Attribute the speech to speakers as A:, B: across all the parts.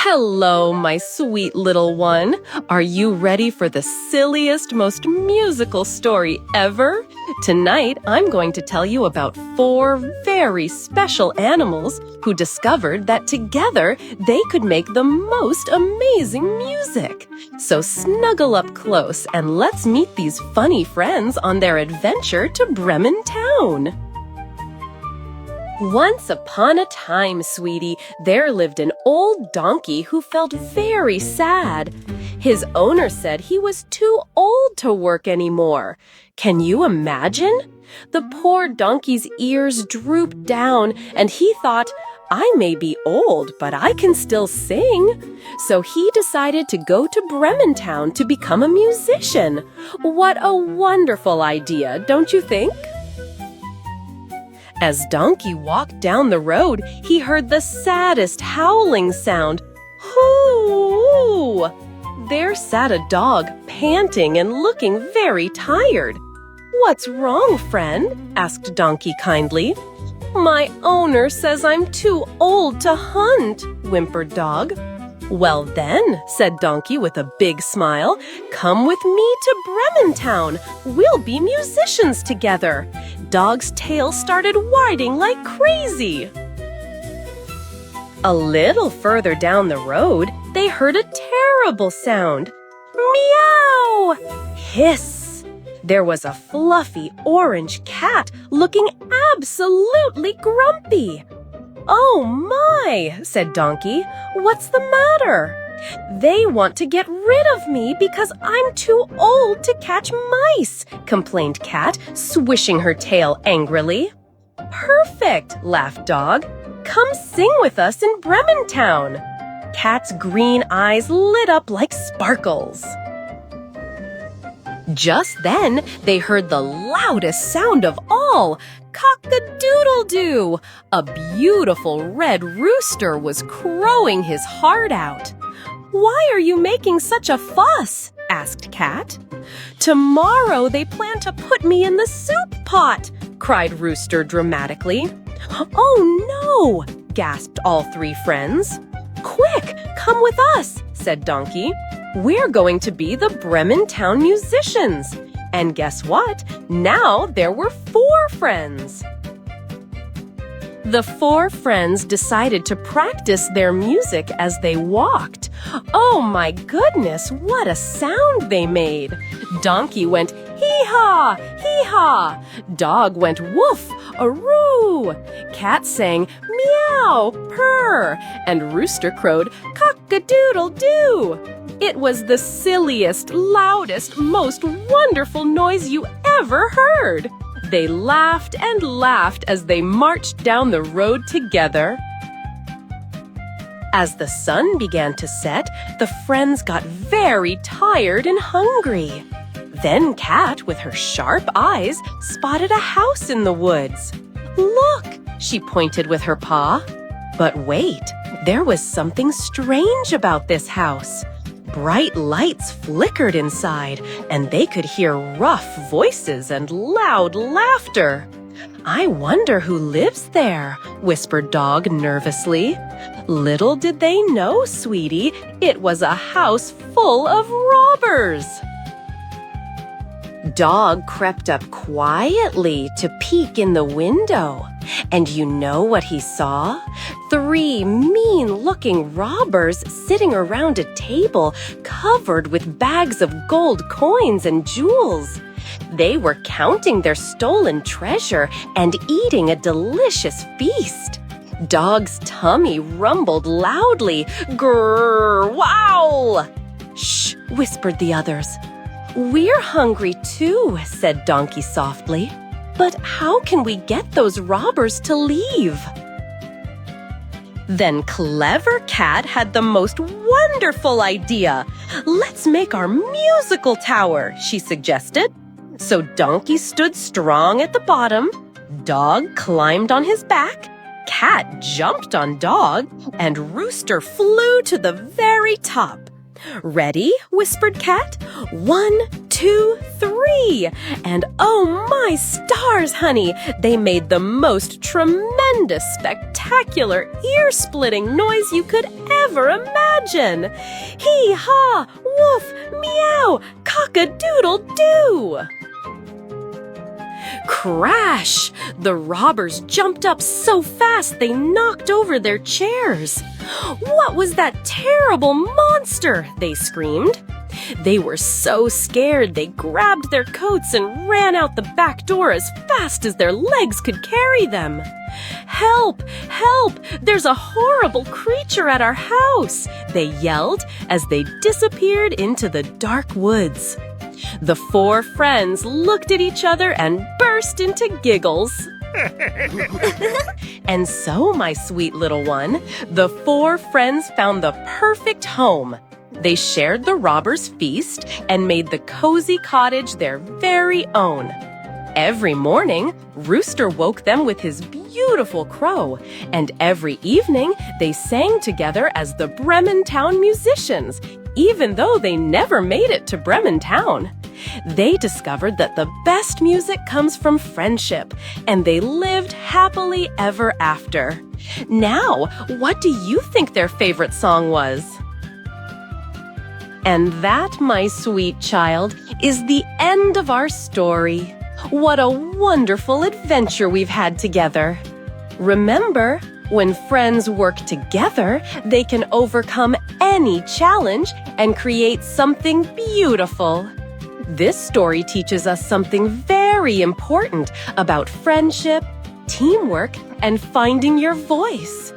A: Hello, my sweet little one. Are you ready for the silliest, most musical story ever? Tonight, I'm going to tell you about 4 very special animals who discovered that together they could make the most amazing music. So snuggle up close and let's meet these funny friends on their adventure to Bremen Town. Once upon a time, sweetie, there lived an old donkey who felt very sad. His owner said he was too old to work anymore. Can you imagine? The poor donkey's ears drooped down, and he thought, I may be old, but I can still sing. So he decided to go to Bremen Town to become a musician. What a wonderful idea, don't you think? As Donkey walked down the road, he heard the saddest howling sound. Hoo! There sat a dog, panting and looking very tired. "What's wrong, friend?" asked Donkey kindly. "My owner says I'm too old to hunt," whimpered Dog. "Well then," said Donkey with a big smile, "come with me to Bremen Town. We'll be musicians together." Dog's tail started whining like crazy. A little further down the road, they heard a terrible sound. Meow! Hiss! There was a fluffy orange cat looking absolutely grumpy. "Oh my," said Donkey, "what's the matter?" "They want to get rid of me because I'm too old to catch mice," complained Cat, swishing her tail angrily. "Perfect," laughed Dog. "Come sing with us in Bremen Town." Cat's green eyes lit up like sparkles. Just then, they heard the loudest sound of all. Cock-a-doodle-doo! A beautiful red rooster was crowing his heart out. "Why are you making such a fuss?" asked Cat. "Tomorrow they plan to put me in the soup pot," cried Rooster dramatically. "Oh no!" gasped all 3 friends. "Quick, come with us," said Donkey. "We're going to be the Bremen Town Musicians." And guess what? Now there were 4 friends. The 4 friends decided to practice their music as they walked. Oh my goodness, what a sound they made! Donkey went hee-haw, hee-haw. Dog went woof, aroo. Cat sang meow, purr. And Rooster crowed cock-a-doodle-doo. It was the silliest, loudest, most wonderful noise you ever heard. They laughed and laughed as they marched down the road together. As the sun began to set, the friends got very tired and hungry. Then Cat, with her sharp eyes, spotted a house in the woods. "Look!" she pointed with her paw. But wait, there was something strange about this house. Bright lights flickered inside, and they could hear rough voices and loud laughter. "I wonder who lives there," whispered Dog nervously. Little did they know, sweetie, it was a house full of robbers. Dog crept up quietly to peek in the window. And you know what he saw? 3 mean-looking robbers sitting around a table covered with bags of gold coins and jewels. They were counting their stolen treasure and eating a delicious feast. Dog's tummy rumbled loudly. Grrr, wow! "Shh," whispered the others. "We're hungry too," said Donkey softly. "But how can we get those robbers to leave?" Then Clever Cat had the most wonderful idea. "Let's make our musical tower," she suggested. So Donkey stood strong at the bottom, Dog climbed on his back, Cat jumped on Dog, and Rooster flew to the very top. "Ready?" whispered Cat. "1, 2, 3. And oh my stars, honey, they made the most tremendous, spectacular, ear-splitting noise you could ever imagine. Hee-haw, woof, meow, cock-a-doodle-doo!" Crash! The robbers jumped up so fast they knocked over their chairs. "What was that terrible monster?" they screamed. They were so scared they grabbed their coats and ran out the back door as fast as their legs could carry them. "Help! Help! There's a horrible creature at our house!" they yelled as they disappeared into the dark woods. The 4 friends looked at each other and burst into giggles. And so, my sweet little one, the 4 friends found the perfect home. They shared the robbers' feast and made the cozy cottage their very own. Every morning, Rooster woke them with his beautiful crow, and every evening they sang together as the Bremen Town Musicians, even though they never made it to Bremen Town. They discovered that the best music comes from friendship, and they lived happily ever after. Now, what do you think their favorite song was? And that, my sweet child, is the end of our story. What a wonderful adventure we've had together. Remember, when friends work together, they can overcome any challenge and create something beautiful. This story teaches us something very important about friendship, teamwork, and finding your voice.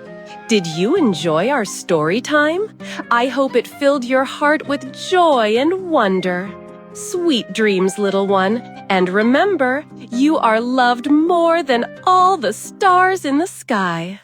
A: Did you enjoy our story time? I hope it filled your heart with joy and wonder. Sweet dreams, little one, and remember, you are loved more than all the stars in the sky.